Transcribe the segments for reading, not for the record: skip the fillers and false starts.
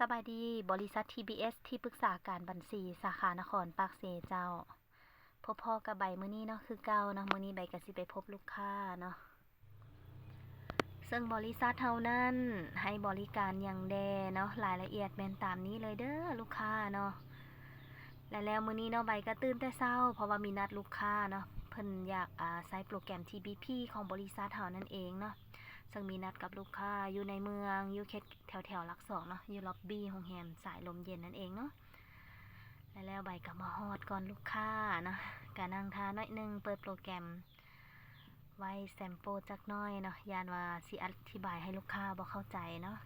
สบายดีบริษัท TBS ที่ปรึกษาการบัญชีสาขานครปากเซเจ้าพบพ่อกับใบมื้อนี้เนาะคือเก่าเนาะมื้อนี้ใบก็สิไปพบลูกค้าเนาะซึ่งบริษัทเฮานั้นให้บริการอย่างแดเนาะรายละเอียดแม่นตามนี้เลยเด้อลูกค้าเนาะแล้วมื้อนี้เนาะใบก็ตื่นแต่เช้าเพราะว่ามีนัดลูกค้าเนาะเพิ่นอยากใช้โปรแกรม TBP ของบริษัทเฮานั่นเองเนาะซึ่งมีนัดกับลูกค้าอยู่ในเมืองอยู่แถวหลักสองเนาะอยู่ล็อบบี้โรงแรมสายลมเย็นนั่นเองเนาะ แล้วใบก็มาฮอดก่อนลูกค้านะก็นั่งทาน้อยหนึงเปิดโปรแกรมไว้แซมโปจักหน้อยเนาะยานว่าสิอธิบายให้ลูกค้าบ่เข้าใจเนาะ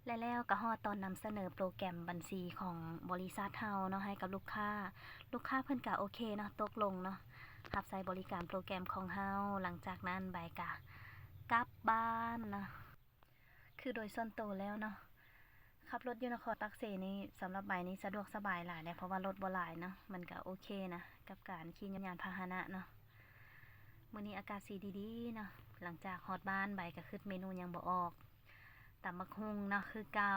แล้วก็ฮอดตอนนำเสนอโปรแกรมบัญชีของบริษัทเฮาเนาะให้กับลูกค้าเพิ่นก็โอเคเนาะตกลงเนาะรับใช้บริการโปรแกรมของเฮาหลังจากนั้นใบก็กลับบ้านเนาะคือโดยส่วนตัวแล้วเนาะ ขับรถอยู่นครปักเสนี่สำหรับใบนี้สะดวกสบายหลายเลยเพราะว่ารถบ่หลายเนาะมันก็โอเคนะกับการขี่ยานพาหนะเนาะมื้อนี้อากาศสีดีๆเนาะหลังจากฮอดบ้านใบก็คิดเมนูยังบ่ออกตำบักหุ่งเนาะคือเก่า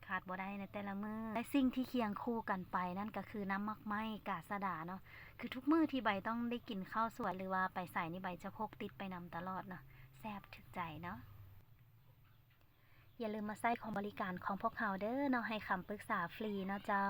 ขาดบ่ได้ในแต่ละมื้อและสิ่งที่เคียงคู่กันไปนั่นก็คือน้ำมักไหม้กาสะดาเนาะคือทุกมื้อที่ใบต้องได้กินข้าวสวยหรือว่าไปไสนี่ใบจะพกติดไปนำตลอดเนาะแซ่บถึกใจเนาะ อย่าลืมมาใช้ของบริการของพวกเขาเด้อเนาะให้คำปรึกษาฟรีเนาะเจ้า